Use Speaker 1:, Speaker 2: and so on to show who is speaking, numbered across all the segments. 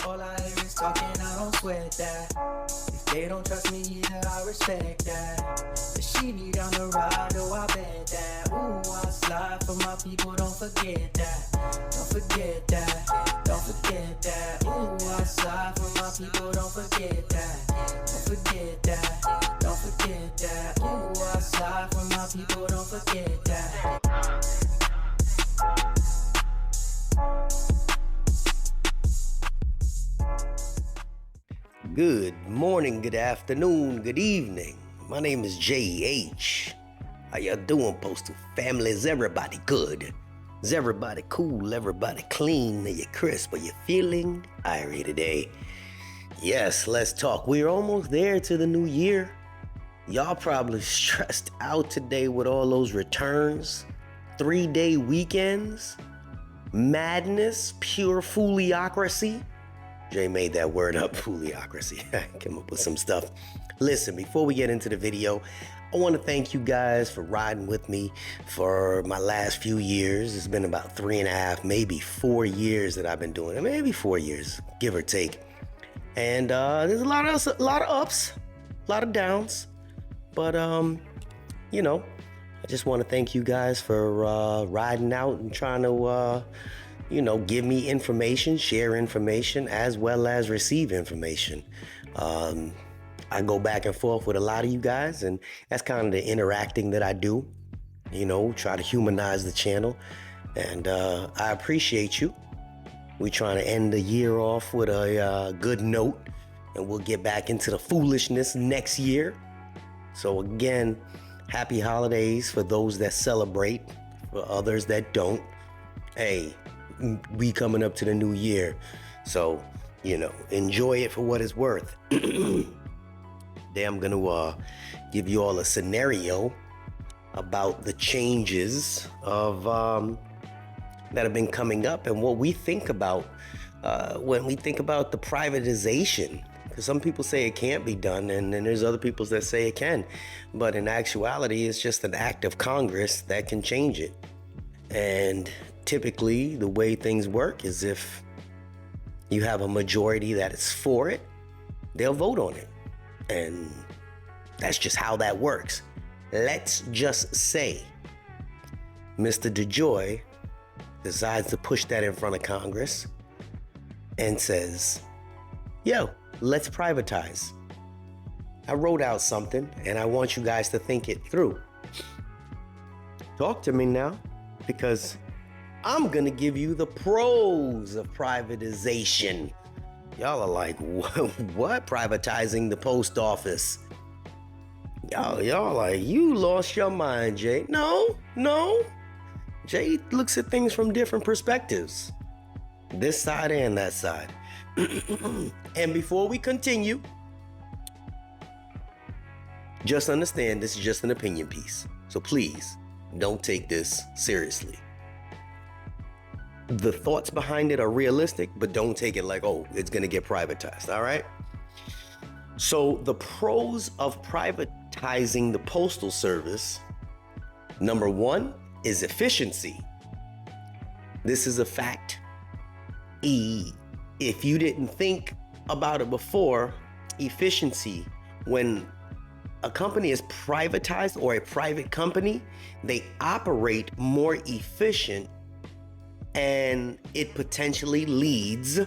Speaker 1: All I hear is talking, I don't sweat that. If they don't trust me either, I respect that. But she be down the ride, oh I bet that. Ooh, I slide for my people, don't forget that. Don't forget that, don't forget that. Ooh, I slide for my people, don't forget that. Don't forget that, don't forget that. Ooh, I slide for my people, don't forget that.
Speaker 2: Good morning, good afternoon, good evening. My name is JH. How y'all doing, Postal family? Is everybody good? Is everybody cool? Everybody clean? Are you crisp? Are you feeling irie today? Yes, let's talk. We're almost there to the new year. Y'all probably stressed out today with all those returns, 3-day weekends, madness, pure fooliocracy. Jay made that word up, fooliocracy. I came up with some stuff. Listen, before we get into the video, I want to thank you guys for riding with me for my last few years. It's been about 3.5, maybe 4 years that I've been doing it. Maybe 4 years, give or take. And there's a lot of ups, a lot of downs. But, you know, I just want to thank you guys for riding out and trying to give me information, share information, as well as receive information. I go back and forth with a lot of you guys, and that's kind of the interacting that I do, try to humanize the channel. And I appreciate you. We're trying to end the year off with a good note, and we'll get back into the foolishness next year. So again, happy holidays for those that celebrate, for others that don't. Hey, we coming up to the new year, so enjoy it for what it's worth. Today I'm gonna give you all a scenario about the changes of that have been coming up and what we think about when we think about the privatization. Because some people say it can't be done, and then there's other people that say it can, but in actuality it's just an act of Congress that can change it. And typically, the way things work is if you have a majority that is for it, they'll vote on it. And that's just how that works. Let's just say Mr. DeJoy decides to push that in front of Congress and says, yo, let's privatize. I wrote out something and I want you guys to think it through. Talk to me now, because I'm gonna give you the pros of privatization. Y'all are like, what? Privatizing the post office? Y'all like, you lost your mind, Jay. No. Jay looks at things from different perspectives. This side and that side. And before we continue, just understand this is just an opinion piece. So please, don't take this seriously. The thoughts behind it are realistic, but don't take it like, oh, it's going to get privatized. All right. So the pros of privatizing the postal service, number one is efficiency. This is a fact. If you didn't think about it before, efficiency, when a company is privatized or a private company, they operate more efficient, and it potentially leads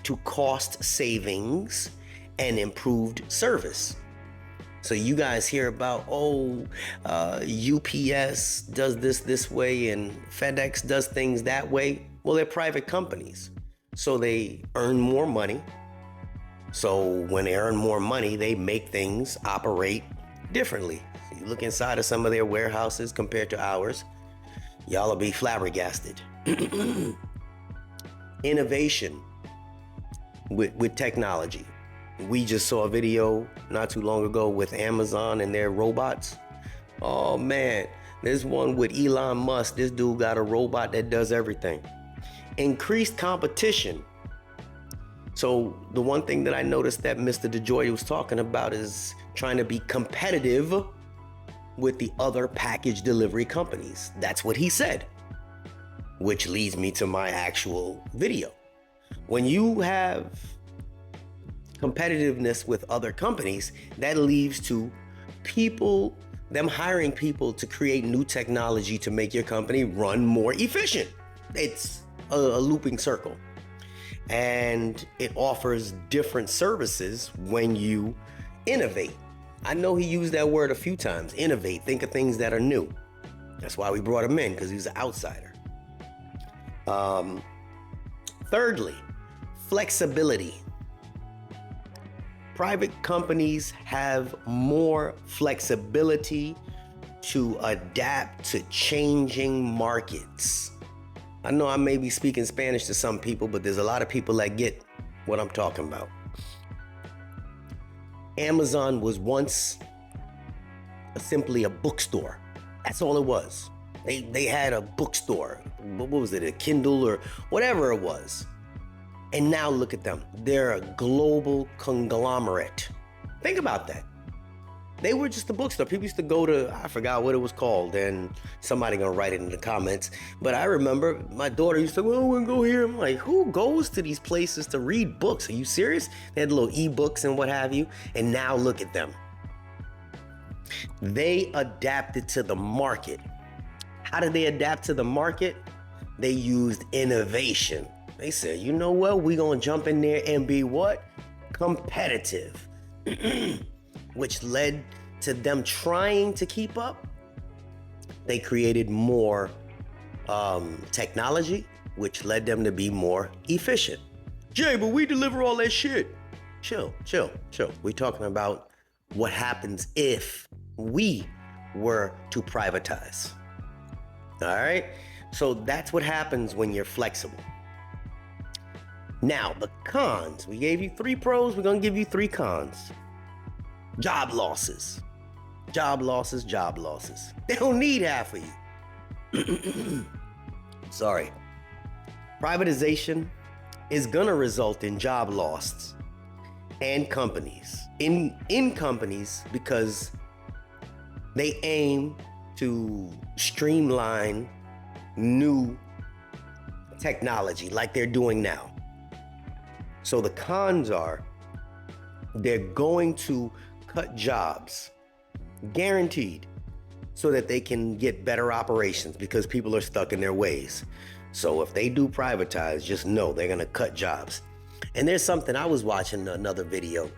Speaker 2: to cost savings and improved service. So you guys hear about, UPS does this way and FedEx does things that way. Well, they're private companies, so they earn more money. So when they earn more money, they make things operate differently. So you look inside of some of their warehouses compared to ours, y'all will be flabbergasted. Innovation with technology. We just saw a video not too long ago with Amazon and their robots. Oh man, there's one with Elon Musk. This dude got a robot that does everything. Increased competition. So the one thing that I noticed that Mr. DeJoy was talking about is trying to be competitive with the other package delivery companies. That's what he said, which leads me to my actual video. When you have competitiveness with other companies, that leads to people, them hiring people to create new technology to make your company run more efficient. It's a looping circle. And it offers different services when you innovate. I know he used that word a few times, innovate, think of things that are new. That's why we brought him in, because he's an outsider. Thirdly, flexibility. Private companies have more flexibility to adapt to changing markets. I know I may be speaking Spanish to some people, but there's a lot of people that get what I'm talking about. Amazon was once simply a bookstore. That's all it was. They had a bookstore. What was it? A Kindle or whatever it was. And now look at them. They're a global conglomerate. Think about that. They were just a bookstore. People used to go to, I forgot what it was called, and somebody gonna write it in the comments. But I remember my daughter used to, well, we'll go here. I'm like, who goes to these places to read books? Are you serious? They had little ebooks and what have you. And now look at them. They adapted to the market. How did they adapt to the market? They used innovation. They said, you know what? We're gonna jump in there and be what? Competitive. Which led to them trying to keep up. They created more technology, which led them to be more efficient. Jay, but we deliver all that shit. Chill. We're talking about what happens if we were to privatize. All right? So that's what happens when you're flexible. Now, the cons. We gave you 3 pros. We're going to give you 3 cons. Job losses. They don't need half of you. Sorry. Privatization is gonna result in job loss and companies. In companies, because they aim to streamline new technology like they're doing now. So the cons are they're going to cut jobs, guaranteed, so that they can get better operations because people are stuck in their ways. So if they do privatize, just know they're gonna cut jobs. And there's something, I was watching another video,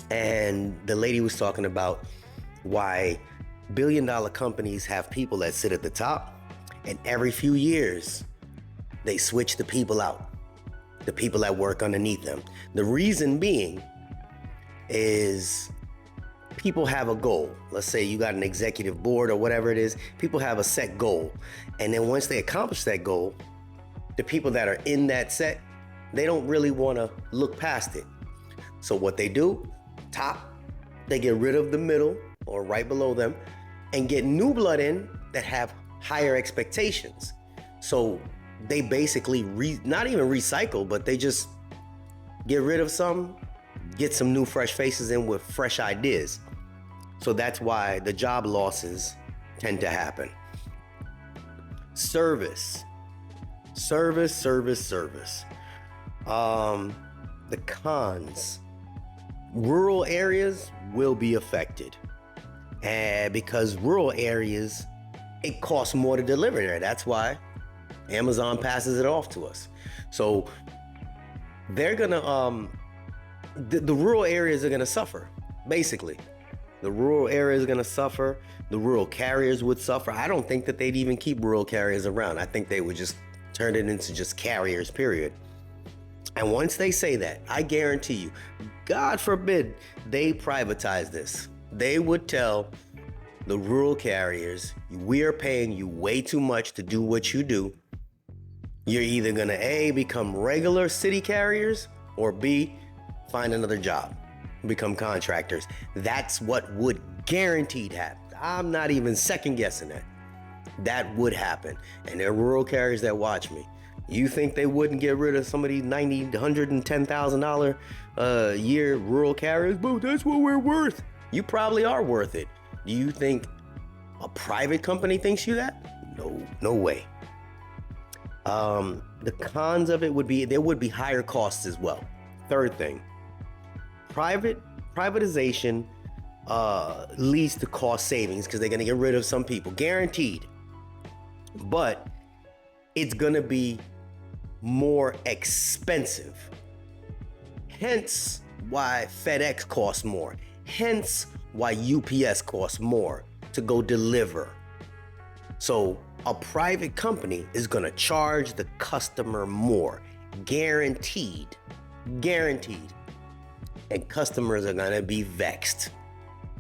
Speaker 2: and the lady was talking about why billion-dollar companies have people that sit at the top, and every few years, they switch the people out, the people that work underneath them. The reason being is people have a goal. Let's say you got an executive board or whatever it is. People have a set goal. And then once they accomplish that goal, the people that are in that set, they don't really want to look past it. So what they do, top, they get rid of the middle or right below them and get new blood in that have higher expectations. So they basically not even recycle, but they just get rid of some, get some new fresh faces in with fresh ideas. So that's why the job losses tend to happen. Service. The cons. Rural areas will be affected. And because rural areas, it costs more to deliver there. That's why Amazon passes it off to us. So they're gonna, the rural areas are gonna suffer, basically. The rural areas are gonna suffer. The rural carriers would suffer. I don't think that they'd even keep rural carriers around. I think they would just turn it into just carriers, period. And once they say that, I guarantee you, God forbid they privatize this, they would tell the rural carriers, we are paying you way too much to do what you do. You're either gonna A, become regular city carriers, or B, find another job, become contractors. That's what would guaranteed happen. I'm not even second guessing that. That would happen. And there are rural carriers that watch me. You think they wouldn't get rid of some of these $90,000, $110,000 a year rural carriers? But that's what we're worth. You probably are worth it. Do you think a private company thinks you that? No way. The cons of it would be, there would be higher costs as well. Third thing, privatization leads to cost savings because they're going to get rid of some people, guaranteed. But it's going to be more expensive. Hence why FedEx costs more. Hence why UPS costs more to go deliver. So a private company is going to charge the customer more, guaranteed. And customers are going to be vexed.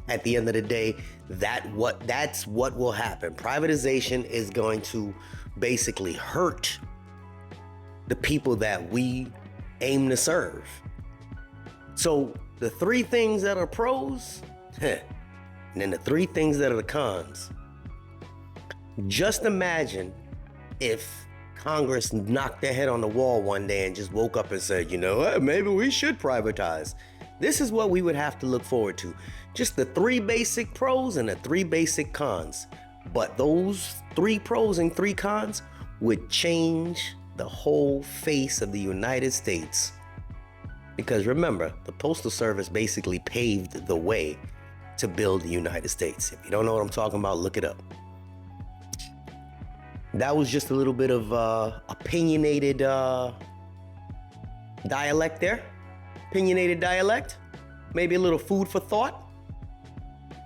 Speaker 2: At the end of the day, that's what will happen. Privatization is going to basically hurt the people that we aim to serve. So the three things that are pros, and then the three things that are the cons. Just imagine if Congress knocked their head on the wall one day and just woke up and said, you know what, maybe we should privatize. This is what we would have to look forward to. Just the three basic pros and the three basic cons. But those three pros and three cons would change the whole face of the United States. Because remember, the Postal Service basically paved the way to build the United States. If you don't know what I'm talking about, look it up. That was just a little bit of opinionated dialect there. Opinionated dialect. Maybe a little food for thought.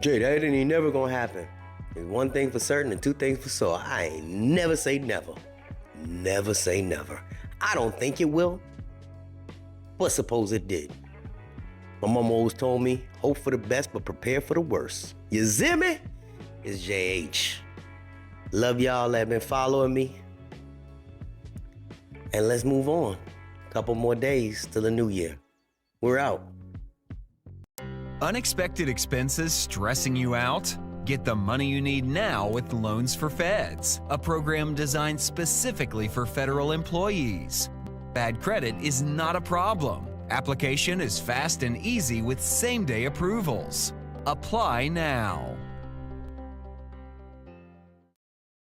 Speaker 2: Jay, that ain't never gonna happen. There's one thing for certain and two things for sure. I ain't never say never. Never say never. I don't think it will. But suppose it did. My mama always told me, hope for the best, but prepare for the worst. You see me? It's JH. Love y'all that have been following me. And let's move on. A couple more days till the new year. We're out.
Speaker 3: Unexpected expenses stressing you out? Get the money you need now with Loans for Feds, a program designed specifically for federal employees. Bad credit is not a problem. Application is fast and easy with same-day approvals. Apply now.